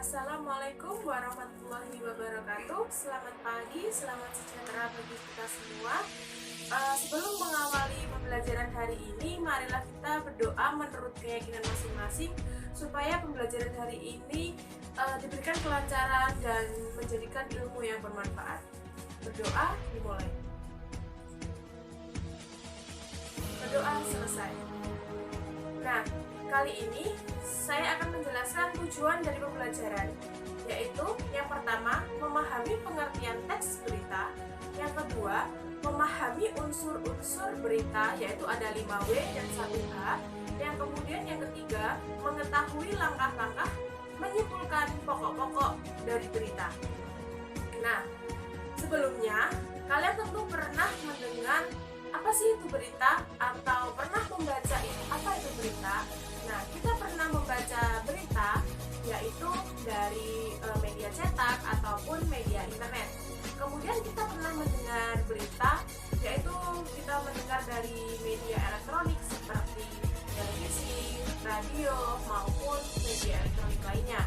Assalamualaikum warahmatullahi wabarakatuh. Selamat pagi, selamat sejahtera bagi kita semua. Sebelum mengawali pembelajaran hari ini, marilah kita berdoa menurut keyakinan masing-masing supaya pembelajaran hari ini diberikan kelancaran dan menjadikan ilmu yang bermanfaat. Berdoa dimulai. Berdoa selesai. Nah, kali ini saya akan menjelaskan tujuan dari pembelajaran, yaitu yang pertama, memahami pengertian teks berita, yang kedua, memahami unsur-unsur berita, yaitu ada 5W dan 1H, yang kemudian yang ketiga, mengetahui langkah-langkah menyimpulkan pokok-pokok dari berita. Nah, sebelumnya, kalian tentu pernah mendengar apa sih itu berita atau pernah membaca apa itu berita. Nah, kita pernah membaca berita yaitu dari media cetak ataupun media internet. Kemudian kita pernah mendengar berita yaitu kita mendengar dari media elektronik seperti televisi, radio maupun media elektronik lainnya.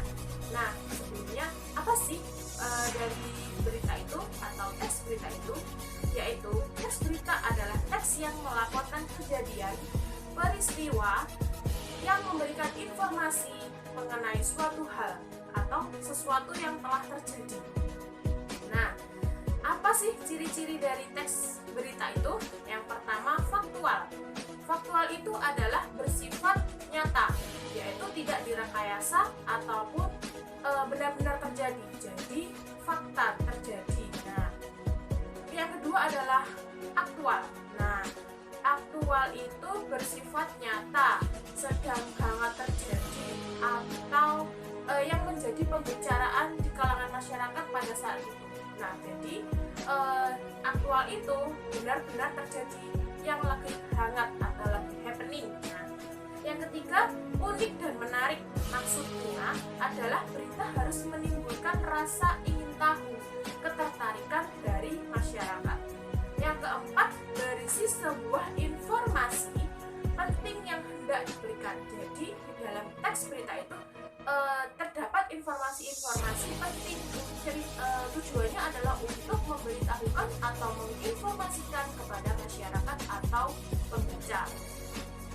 Nah, sebelumnya apa sih dari berita itu atau teks berita itu? Yaitu teks berita adalah teks yang melaporkan kejadian, peristiwa yang memberikan informasi mengenai suatu hal atau sesuatu yang telah terjadi. Nah, apa sih ciri-ciri dari teks berita itu? Yang pertama, faktual. Faktual itu adalah bersifat nyata, yaitu tidak direkayasa ataupun benar-benar terjadi. Jadi, fakta terjadi. Nah, yang kedua adalah aktual. Nah, aktual itu bersifat nyata, sedang hangat terjadi, atau yang menjadi pembicaraan di kalangan masyarakat pada saat itu. Nah, jadi aktual itu benar-benar terjadi, yang lagi hangat atau lagi happening. Nah, yang ketiga, unik dan menarik. Maksudnya adalah berita harus menimbulkan rasa ingin tahu, ketertarikan dari masyarakat. Yang keempat, berisi sebuah informasi penting yang hendak diberikan. Jadi di dalam teks berita itu terdapat informasi-informasi penting. Jadi tujuannya adalah untuk memberitahukan atau menginformasikan kepada masyarakat atau pembaca.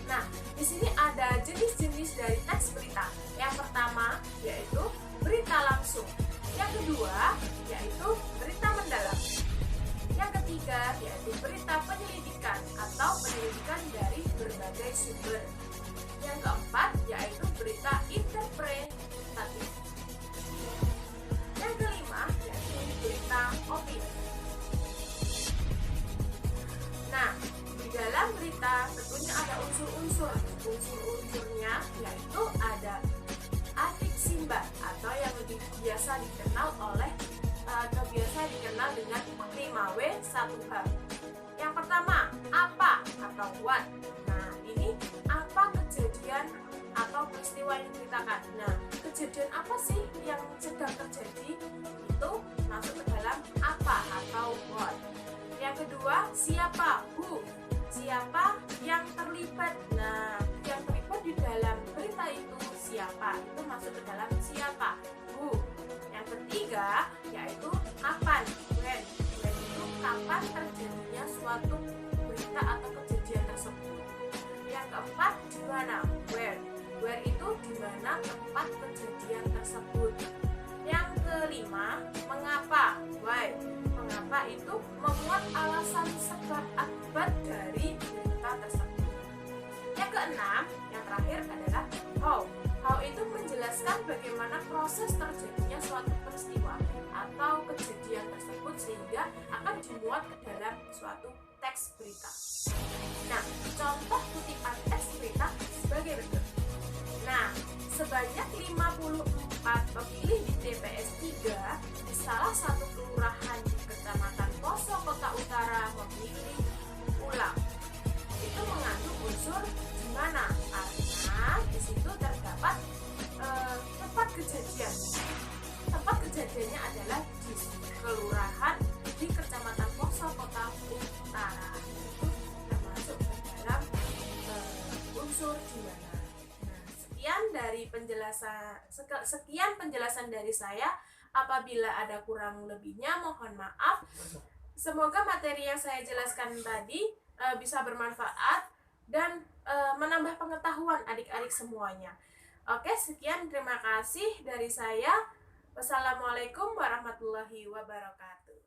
Nah, di sini ada jenis-jenis dari teks berita. Yang pertama yaitu berita langsung. Yang kedua yaitu berita mendalam. Yang ketiga yaitu berita penyelidikan atau penyelidikan dari berbagai sumber. Yang keempat yaitu berita interpretatif. Yang kelima yaitu berita opini. Nah, di dalam berita tentunya ada unsur-unsur. Unsur-unsurnya yaitu ada adiksimba atau yang lebih biasa dikenal dengan 5W 1H. Yang pertama, apa atau what. Nah, ini apa kejadian atau peristiwa yang diceritakan. Nah, kejadian apa sih yang sedang terjadi? Itu masuk ke dalam apa atau what. Yang kedua, siapa, who. Siapa yang terlibat. Nah, yang terlibat di dalam berita itu siapa? Itu masuk ke dalam siapa, who. Yang ketiga yaitu kapan, when. When itu kapan terjadinya suatu berita atau kejadian tersebut. Yang keempat, di mana, where. Where itu di mana tempat kejadian tersebut. Yang kelima, mengapa, why. Mengapa itu memuat alasan sebab akibat dari berita tersebut. Yang keenam, yang terakhir adalah how. How itu menjelaskan bagaimana proses terjadinya suatu peristiwa atau kejadian tersebut sehingga akan dimuat ke dalam suatu teks berita. Nah, contoh kutipan teks berita sebagai berikut. Nah, sebanyak 54 pemilih di TPS 3 di salah satu kelurahan di Kecamatan Poso, Kota Utara memilih ulang. Itu mengandung unsur di mana, karena di situ terdapat tempat kejadian. Tempat kejadiannya adalah di kelurahan di Kecamatan Poso, Kota Utara. Itu termasuk ke dalam unsur di mana. Nah, sekian sekian penjelasan dari saya. Apabila ada kurang lebihnya mohon maaf. Semoga materi yang saya jelaskan tadi bisa bermanfaat dan menambah pengetahuan adik-adik semuanya. Oke, sekian, terima kasih dari saya. Wassalamualaikum warahmatullahi wabarakatuh.